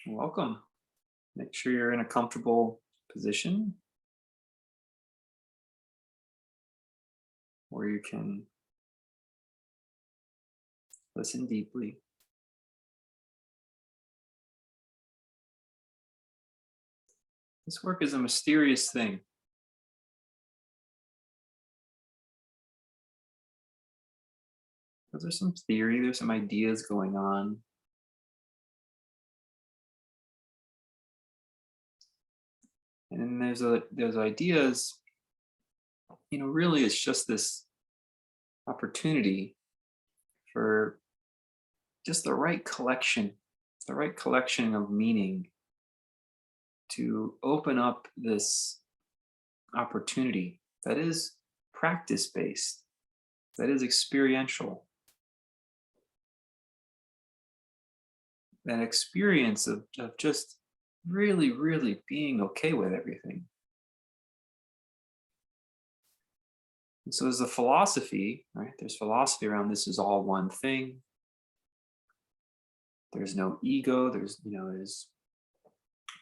Welcome. Make sure you're in a comfortable position where you can listen deeply. This work is a mysterious thing because there's some theory, there's some ideas going on. And then there's ideas, really it's just this opportunity for just the right collection of meaning to open up this opportunity that is practice based, that is experiential, that experience of just really being okay with everything. And so there's a philosophy, right? There's philosophy around this is all one thing. There's no ego, there's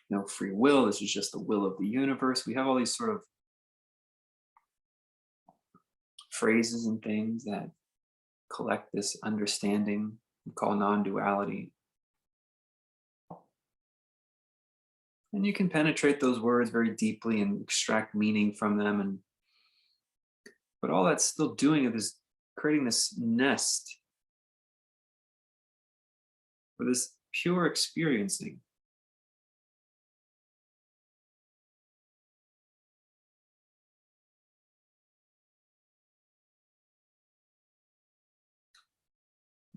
no free will. This is just the will of the universe. We have all these sort of phrases and things that collect this understanding we call non-duality. And you can penetrate those words very deeply and extract meaning from them. But all that's still doing is creating this nest for this pure experiencing.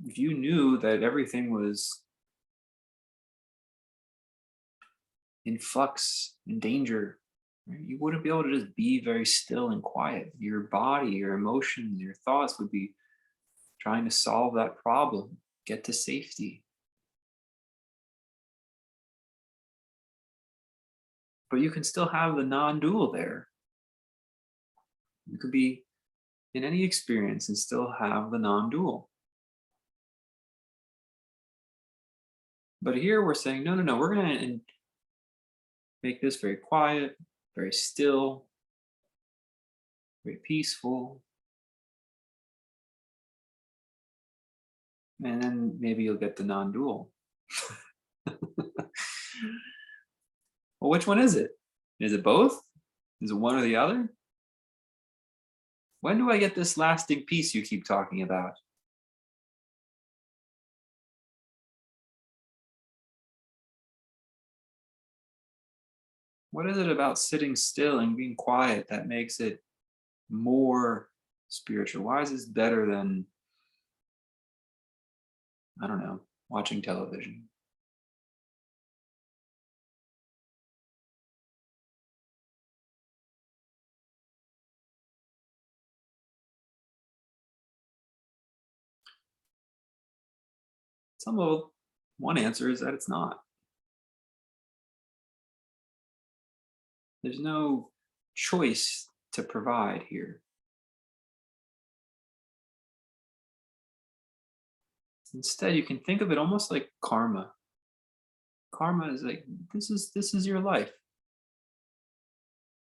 If you knew that everything was in flux, in danger, right, you wouldn't be able to just be very still and quiet. Your body, your emotions, your thoughts would be trying to solve that problem, get to safety. But you can still have the non dual there. You could be in any experience and still have the non dual. But here we're saying, no, no, no, we're going to make this very quiet, very still, very peaceful. And then maybe you'll get the non dual. Well, which one is it? Is it both? Is it one or the other? When do I get this lasting peace you keep talking about? What is it about sitting still and being quiet that makes it more spiritual? Why is this better than, I don't know, watching television? Some of one answer is that it's not. There's no choice to provide here. Instead, you can think of it almost like karma. Karma is like this is your life.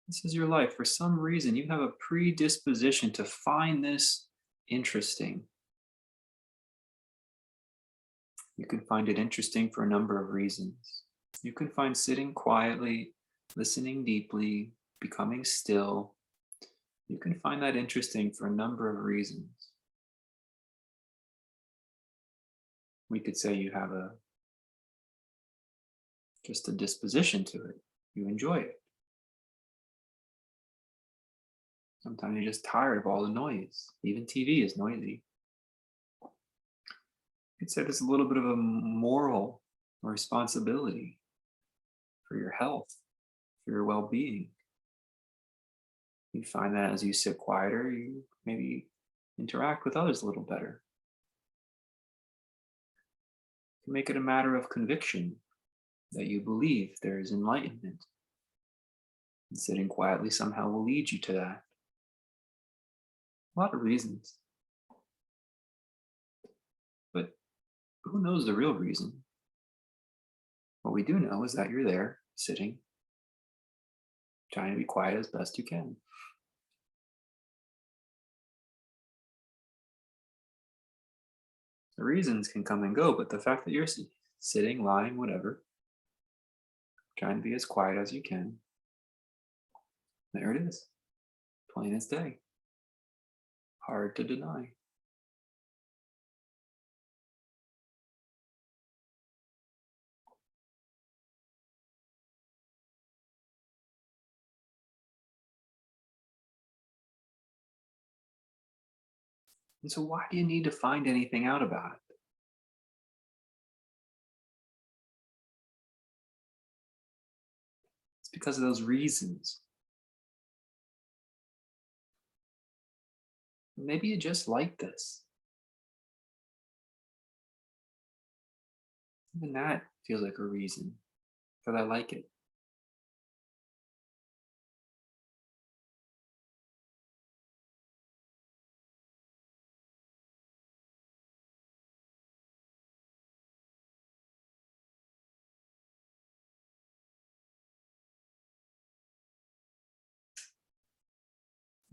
This is your life. For some reason, you have a predisposition to find this interesting. You can find it interesting for a number of reasons. You can find sitting quietly, listening deeply, becoming still. You can find that interesting for a number of reasons. We could say you have a just a disposition to it. You enjoy it. Sometimes you're just tired of all the noise. Even TV is noisy. You could say there's a little bit of a moral responsibility for your health, for your well-being. You find that as you sit quieter, you maybe interact with others a little better. You can make it a matter of conviction that you believe there is enlightenment. And sitting quietly somehow will lead you to that. A lot of reasons. But who knows the real reason? What we do know is that you're there, sitting, trying to be quiet as best you can. The reasons can come and go, but the fact that you're sitting, lying, whatever, trying to be as quiet as you can, there it is, plain as day. Hard to deny. And so, why do you need to find anything out about it? It's because of those reasons. Maybe you just like this. Even that feels like a reason, because I like it.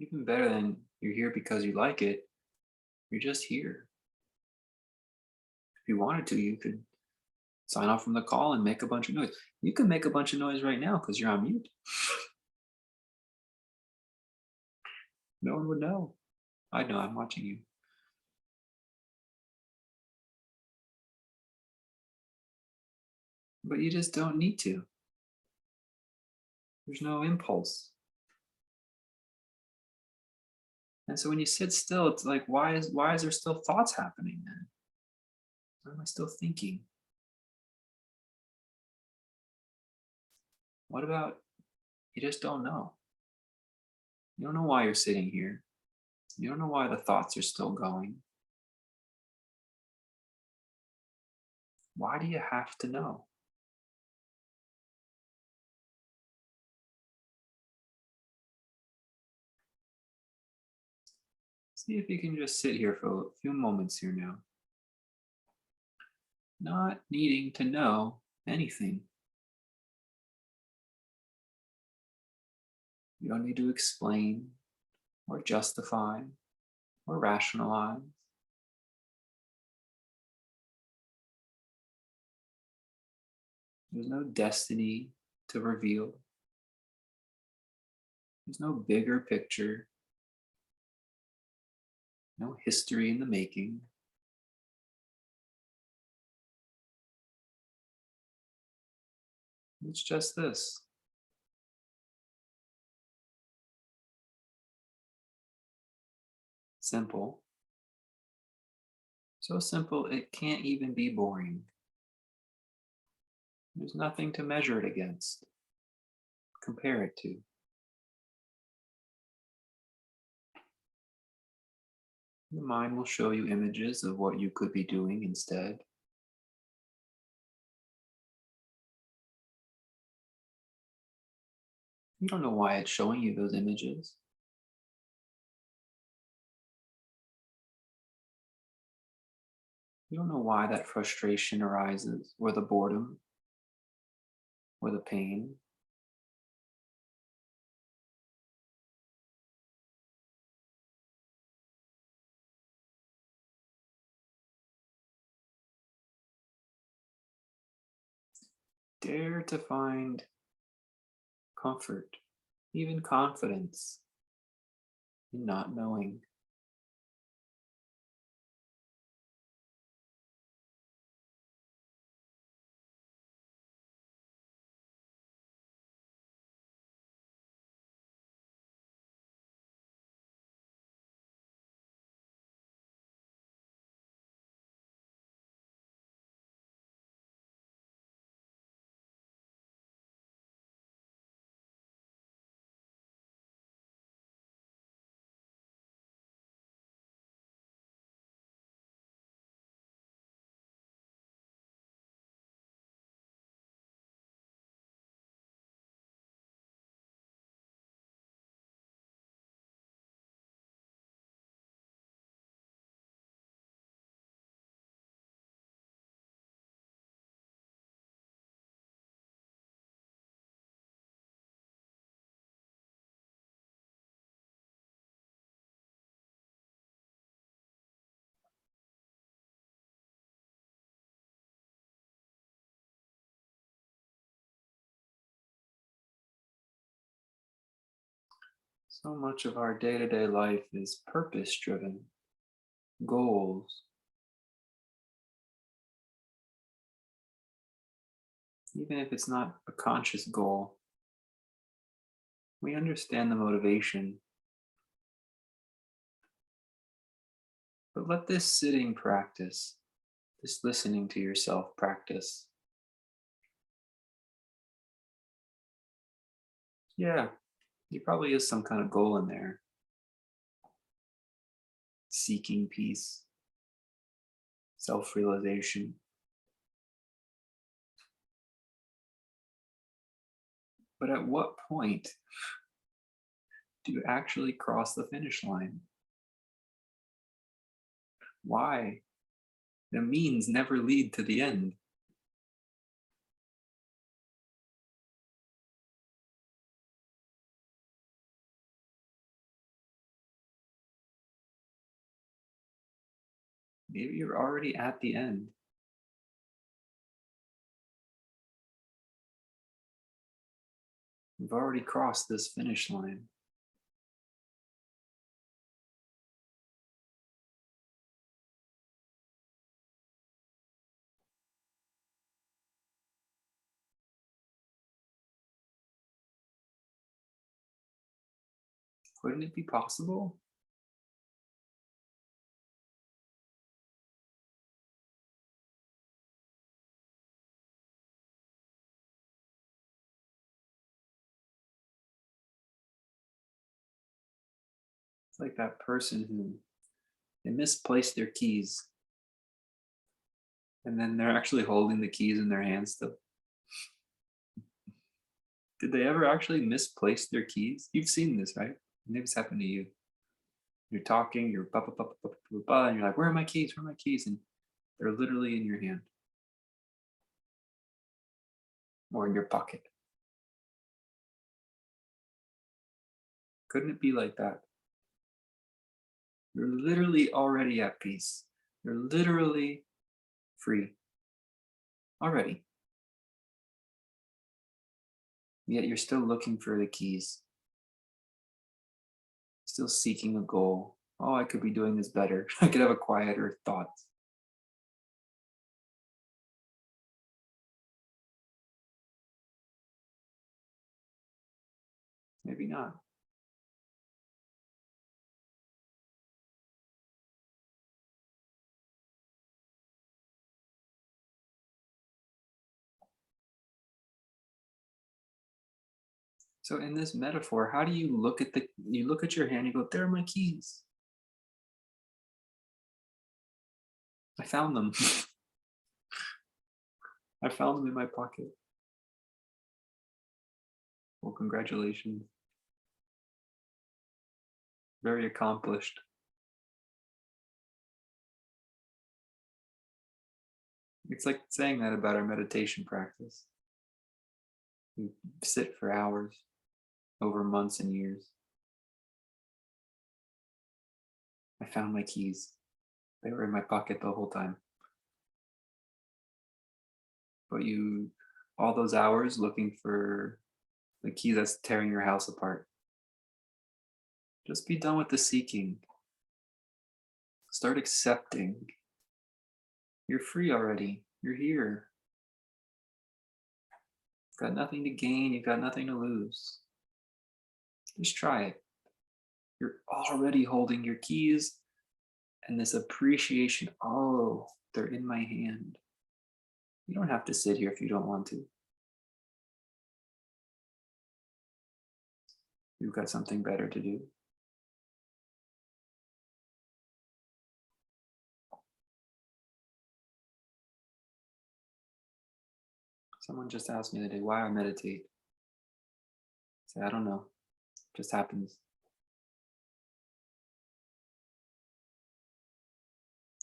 Even better than you're here because you like it, you're just here. If you wanted to, you could sign off from the call and make a bunch of noise. You can make a bunch of noise right now because you're on mute. No one would know. I know, I'm watching you. But you just don't need to. There's no impulse. And so when you sit still, it's like, why is there still thoughts happening then? Why am I still thinking? What about you just don't know? You don't know why you're sitting here. You don't know why the thoughts are still going. Why do you have to know? See if you can just sit here for a few moments here now, not needing to know anything. You don't need to explain or justify or rationalize. There's no destiny to reveal. There's no bigger picture, no history in the making. It's just this simple, so simple it can't even be boring. There's nothing to measure it against, compare it to. The mind will show you images of what you could be doing instead. You don't know why it's showing you those images. You don't know why that frustration arises, or the boredom, or the pain. Dare to find comfort, even confidence in not knowing. So much of our day to day life is purpose driven, goals, even if it's not a conscious goal. We understand the motivation, but let this sitting practice, this listening to yourself practice. Yeah, there probably is some kind of goal in there, seeking peace, self realization. But at what point do you actually cross the finish line? Why? The means never lead to the end. Maybe you're already at the end. You've already crossed this finish line. Couldn't it be possible? It's like that person who they misplaced their keys and then they're actually holding the keys in their hands still. Did they ever actually misplace their keys? You've seen this, right? Maybe it's happened to you. You're talking, you're ba ba ba ba ba ba ba, and you're like, "Where are my keys? Where are my keys?" And they're literally in your hand or in your pocket. Couldn't it be like that? You're literally already at peace. You're literally free already. Yet you're still looking for the keys, still seeking a goal. Oh, I could be doing this better. I could have a quieter thought. Maybe not. So in this metaphor, how do you look at you look at your hand, you go, there are my keys. I found them. I found them in my pocket. Well, congratulations. Very accomplished. It's like saying that about our meditation practice. We sit for hours, over months and years. I found my keys. They were in my pocket the whole time. But you, all those hours looking for the key that's tearing your house apart. Just be done with the seeking. Start accepting. You're free already. You're here. You've got nothing to gain. You've got nothing to lose. Just try it. You're already holding your keys and this appreciation. Oh, they're in my hand. You don't have to sit here if you don't want to. You've got something better to do. Someone just asked me the other day why I meditate. I said, I don't know. It just happens.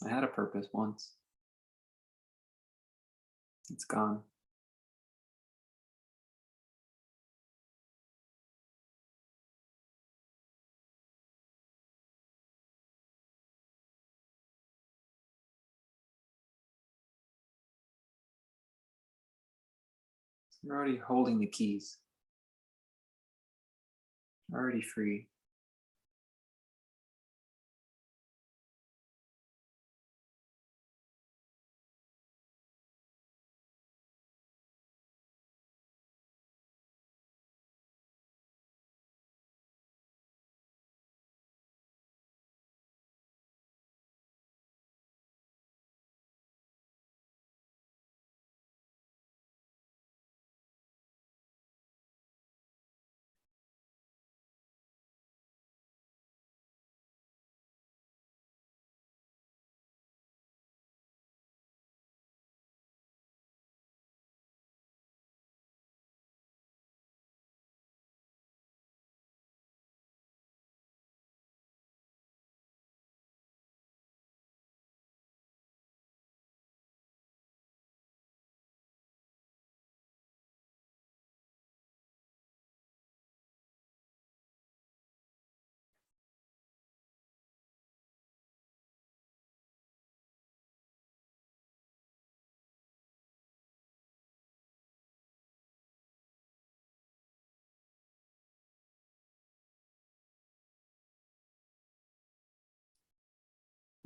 I had a purpose once. It's gone. You're already holding the keys. You're already free.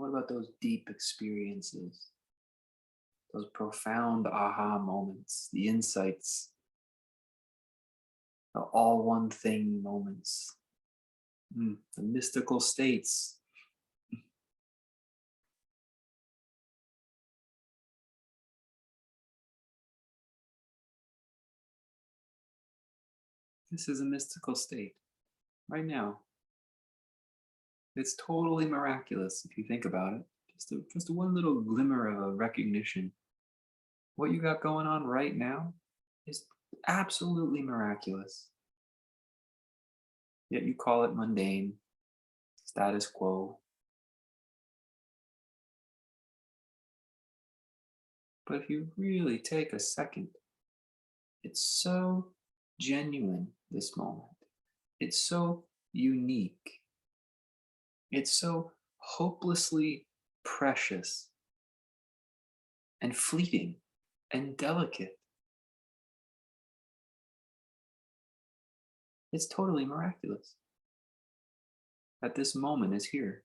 What about those deep experiences, those profound aha moments, the insights, the all one thing moments, the mystical states? This is a mystical state right now. It's totally miraculous if you think about it. Just one little glimmer of a recognition. What you got going on right now is absolutely miraculous. Yet you call it mundane, status quo. But if you really take a second, it's so genuine, this moment. It's so unique. It's so hopelessly precious and fleeting and delicate. It's totally miraculous that this moment is here.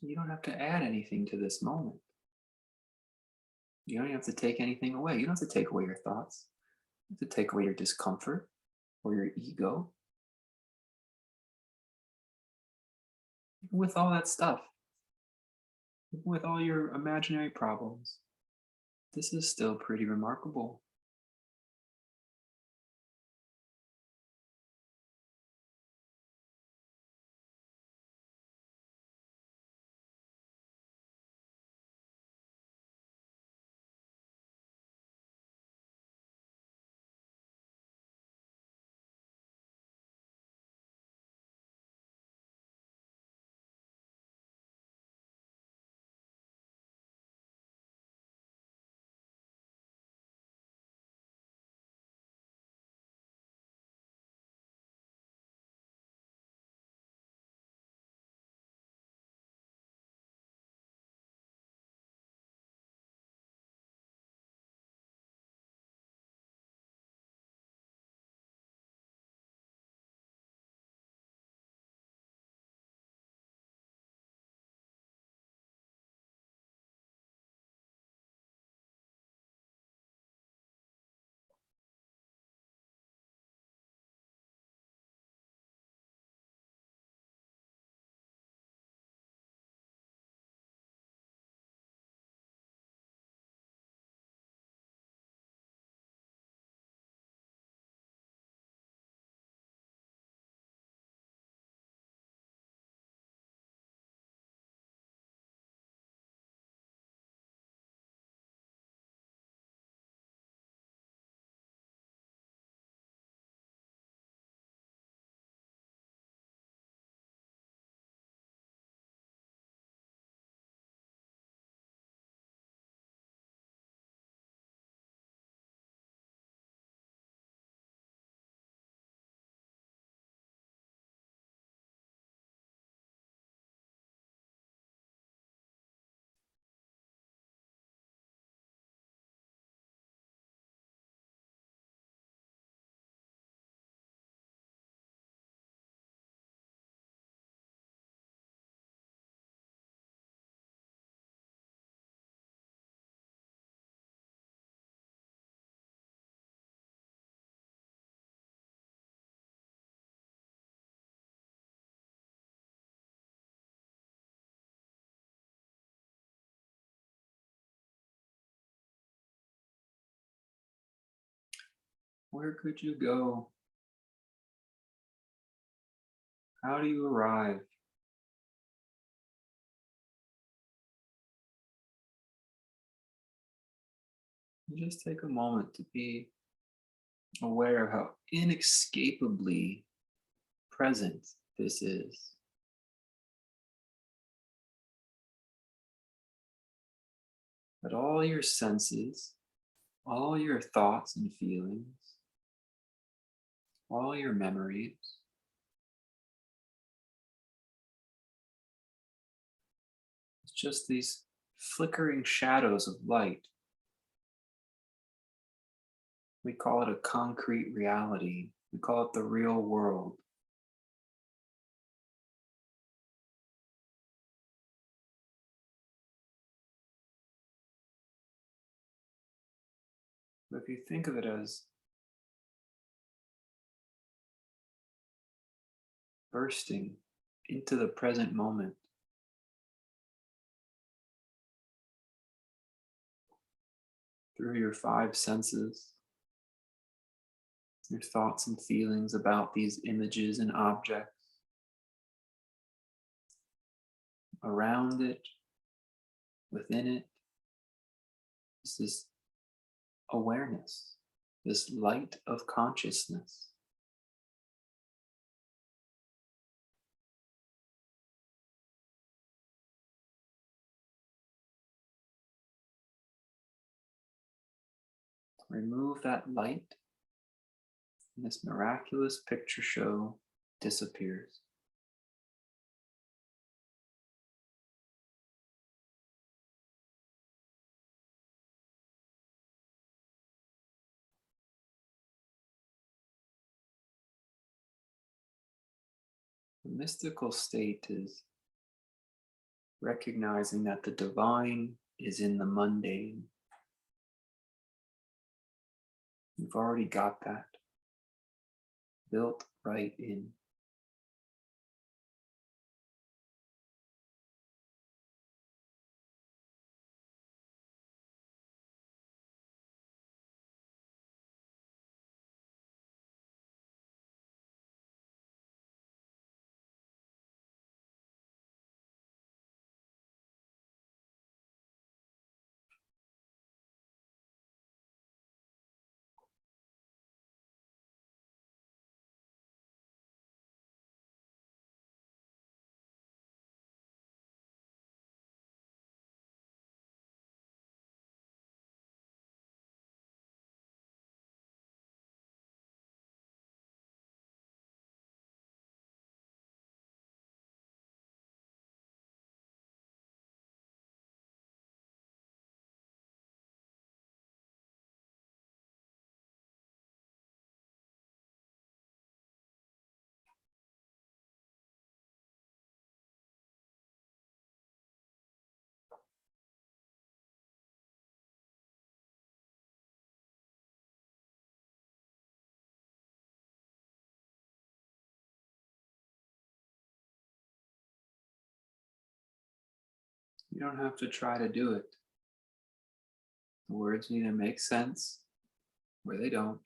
You don't have to add anything to this moment. You don't have to take anything away. You don't have to take away your thoughts. You don't have to take away your discomfort or your ego. Even with all that stuff, even with all your imaginary problems, this is still pretty remarkable. Where could you go? How do you arrive? You just take a moment to be aware of how inescapably present this is. That all your senses, all your thoughts and feelings, all your memories just these flickering shadows of light. We call it a concrete reality. We call it the real world. But if you think of it as bursting into the present moment through your five senses, your thoughts and feelings about these images and objects, around it, within it, is this awareness, this light of consciousness. Remove that light, and this miraculous picture show disappears. The mystical state is recognizing that the divine is in the mundane. You've already got that built right in. You don't have to try to do it. The words neither make sense or they don't.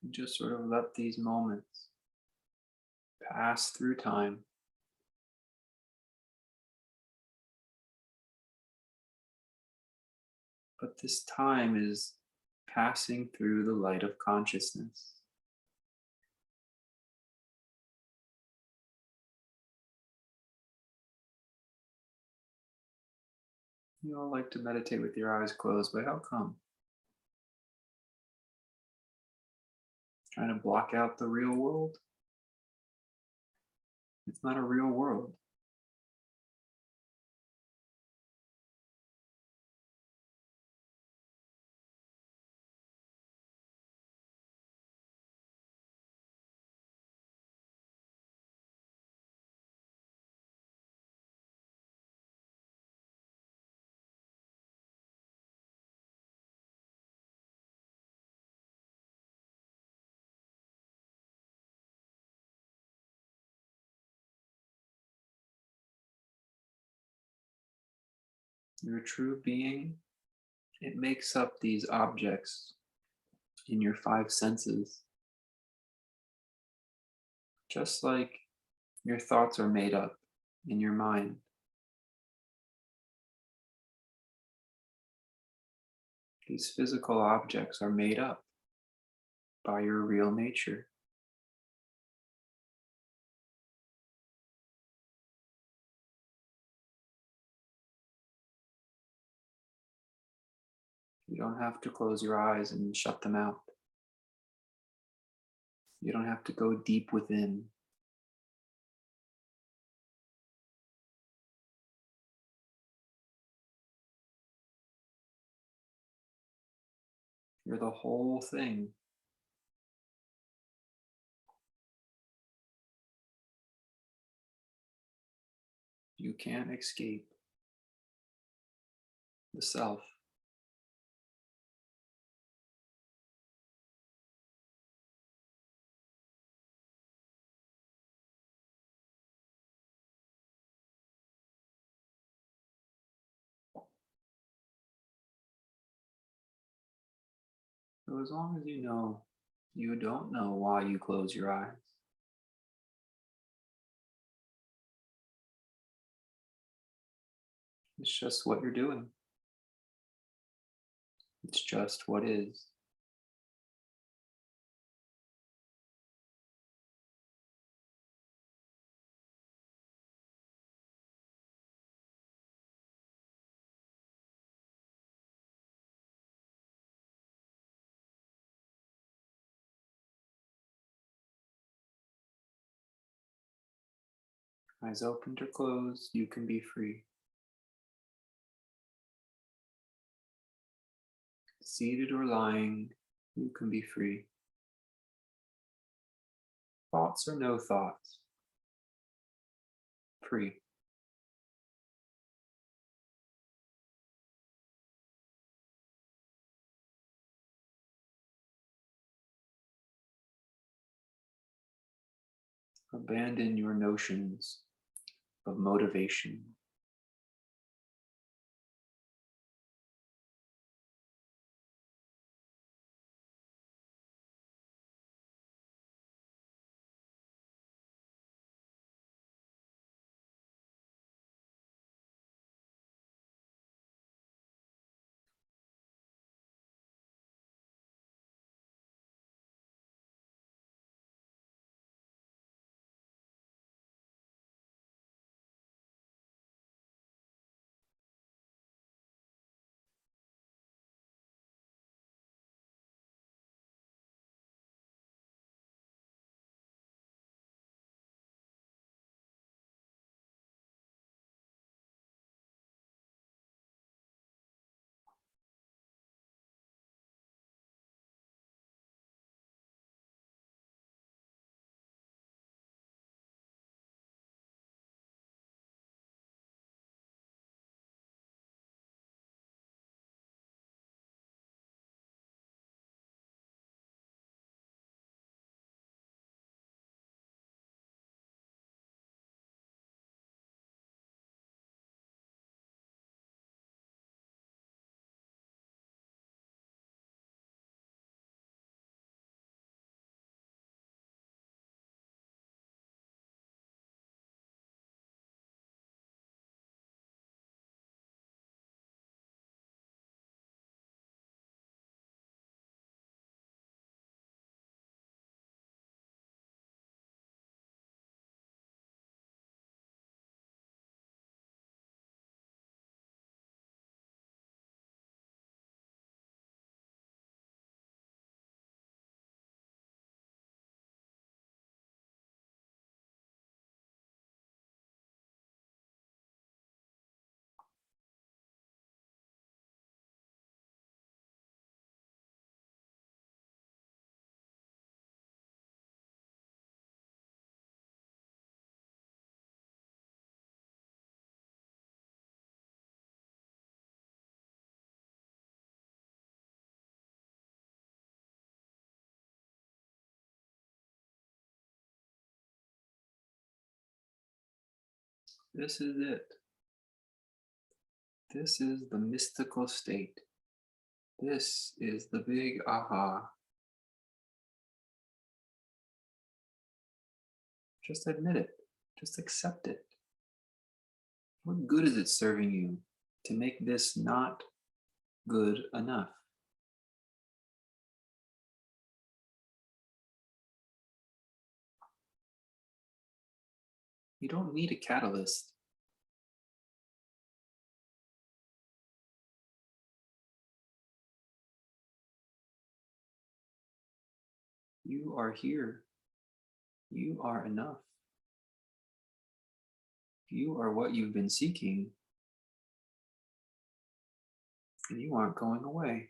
You just sort of let these moments pass through time. But this time is passing through the light of consciousness. You all like to meditate with your eyes closed, but how come? Trying to block out the real world? It's not a real world. Your true being, it makes up these objects in your five senses, just like your thoughts are made up in your mind. These physical objects are made up by your real nature. You don't have to close your eyes and shut them out. You don't have to go deep within. You're the whole thing. You can't escape the self. So as long as you know you don't know why you close your eyes, it's just what you're doing. It's just what is. Eyes opened or closed, you can be free. Seated or lying, you can be free. Thoughts or no thoughts, free. Abandon your notions of motivation. This is it. This is the mystical state. This is the big aha. Just admit it. Just accept it. What good is it serving you to make this not good enough? You don't need a catalyst. You are here. You are enough. You are what you've been seeking, and you aren't going away.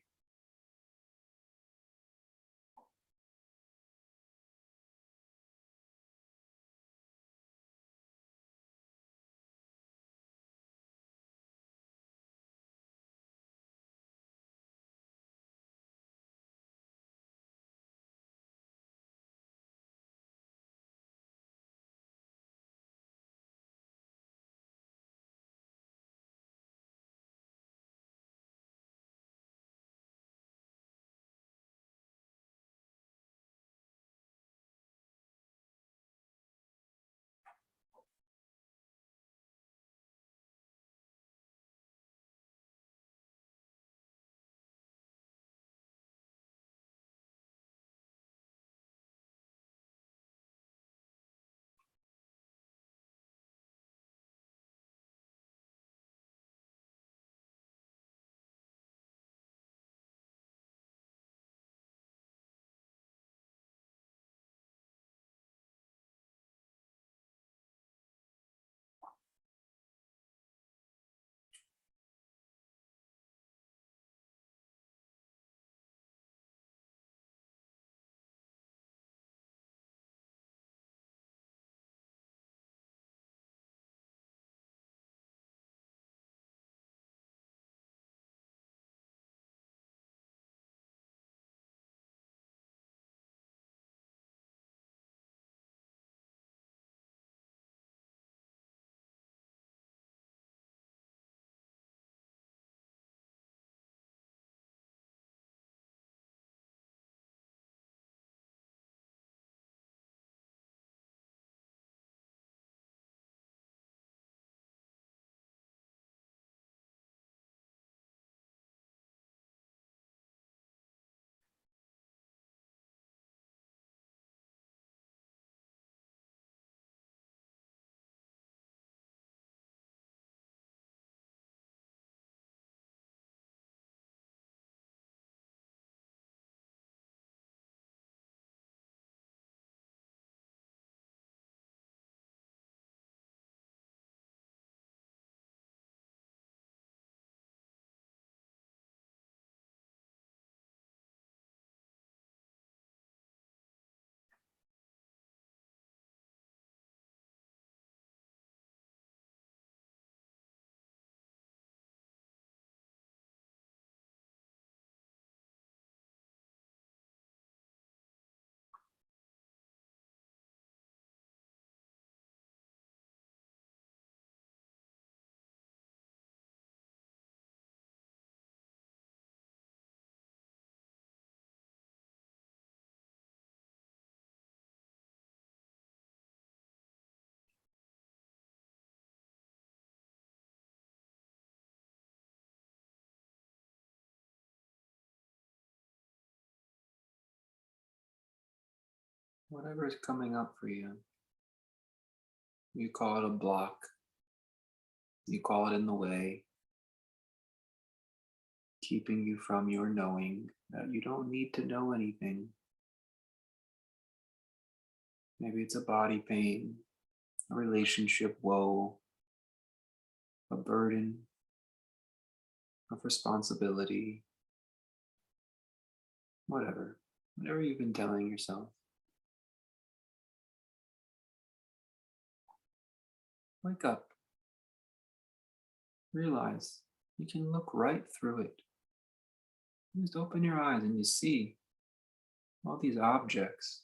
Whatever is coming up for you, you call it a block, you call it in the way, keeping you from your knowing that you don't need to know anything. Maybe it's a body pain, a relationship woe, a burden of responsibility, whatever you've been telling yourself. Wake up, realize you can look right through it. Just open your eyes and you see all these objects.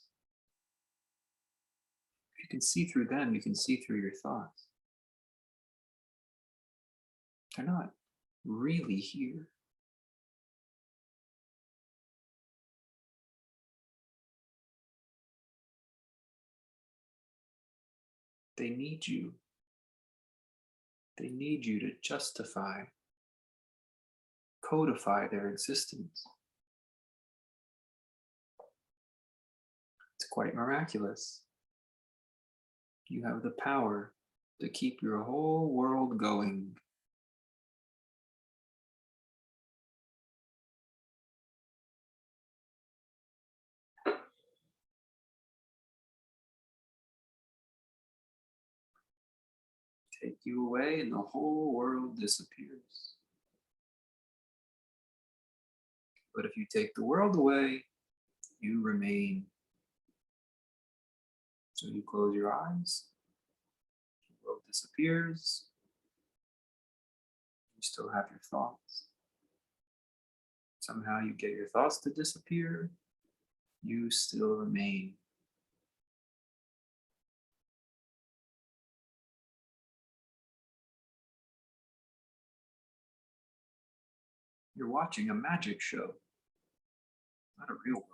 If you can see through them, you can see through your thoughts. They're not really here. They need you. They need you to justify, codify their existence. It's quite miraculous. You have the power to keep your whole world going. Take you away, and the whole world disappears. But if you take the world away, you remain. So you close your eyes, the world disappears, you still have your thoughts. Somehow you get your thoughts to disappear, you still remain. You're watching a magic show, not a real world.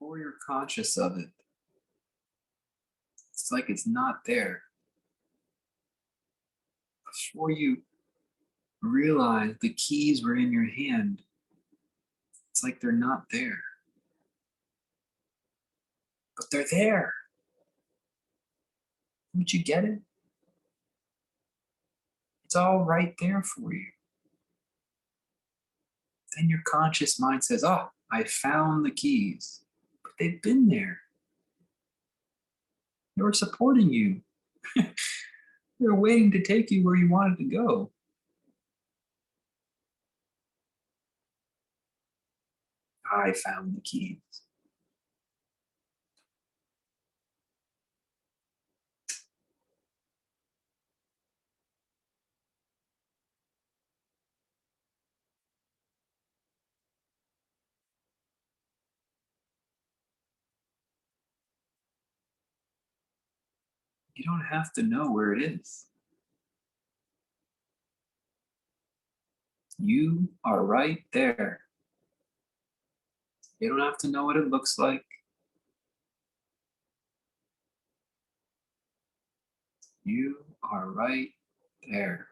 Before you're conscious of it, it's like it's not there. Before you realize the keys were in your hand, It's like they're not there, but they're there. Don't you get it? It's all right there for you. Then your conscious mind says, "Oh, I found the keys." But they've been there. They were supporting you. They were waiting to take you where you wanted to go. I found the keys. You don't have to know where it is. You are right there. You don't have to know what it looks like. You are right there.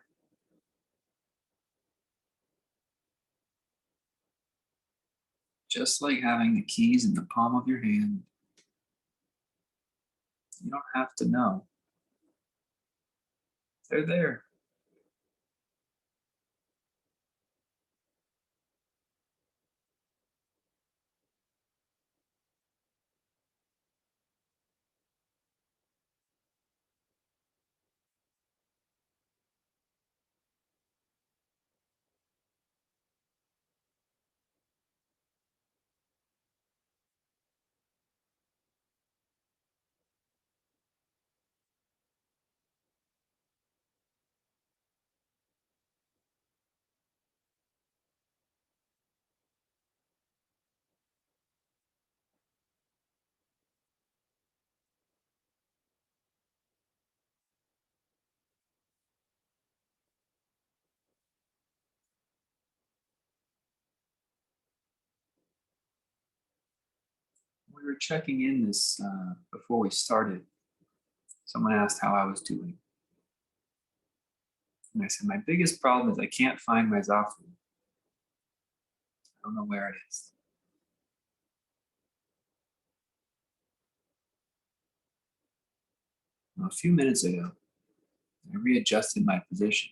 Just like having the keys in the palm of your hand, you don't have to know. They're there. We were checking in this before we started. Someone asked how I was doing. And I said, my biggest problem is I can't find my Zafu. I don't know where it is. Well, a few minutes ago, I readjusted my position.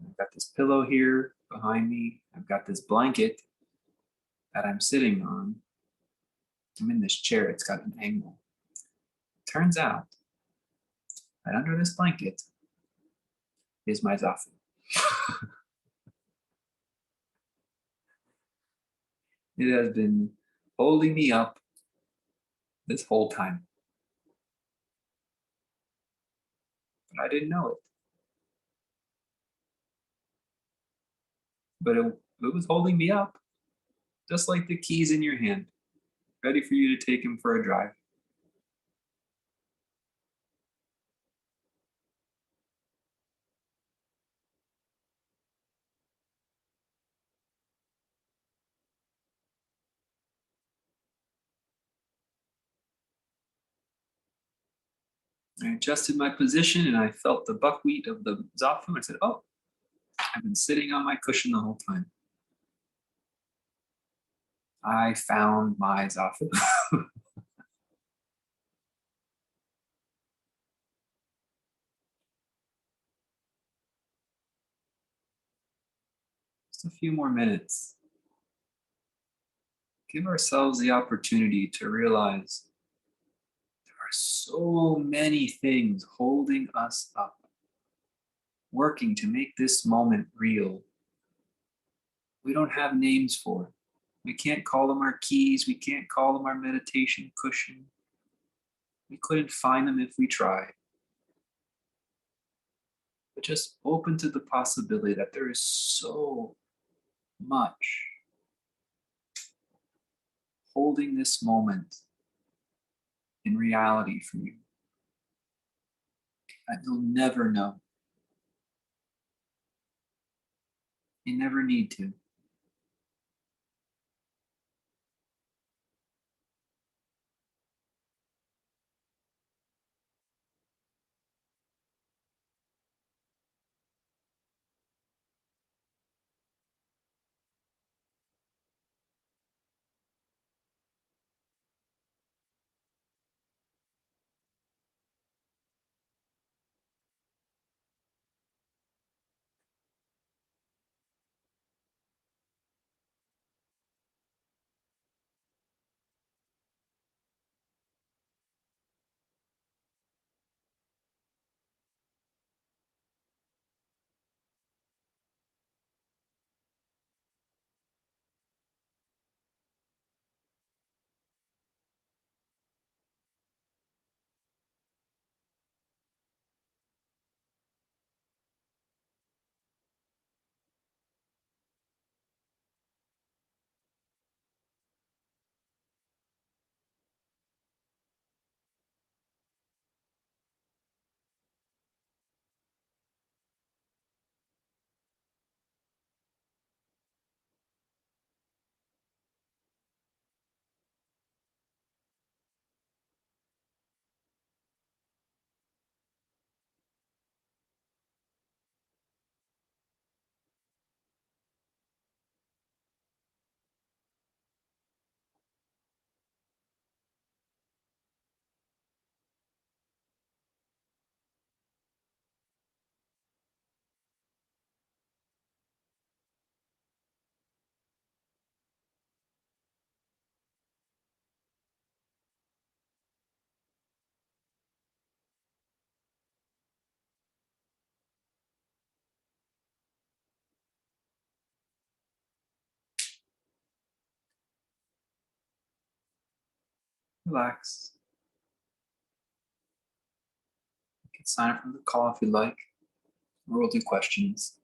I've got this pillow here behind me. I've got this blanket that I'm sitting on. I'm in this chair, it's got an angle. Turns out that under this blanket is my Zafu. It has been holding me up this whole time, but I didn't know it. But it was holding me up, just like the keys in your hand, ready for you to take him for a drive. I adjusted my position and I felt the buckwheat of the Zafu. I said, "Oh, I've been sitting on my cushion the whole time. I found my Zafu." Just a few more minutes. Give ourselves the opportunity to realize there are so many things holding us up, working to make this moment real. We don't have names for it. We can't call them our keys. We can't call them our meditation cushion. We couldn't find them if we tried. But just open to the possibility that there is so much holding this moment in reality for you that you'll never know. You never need to. relax. You can sign up for the call if you'd like, or we'll do questions.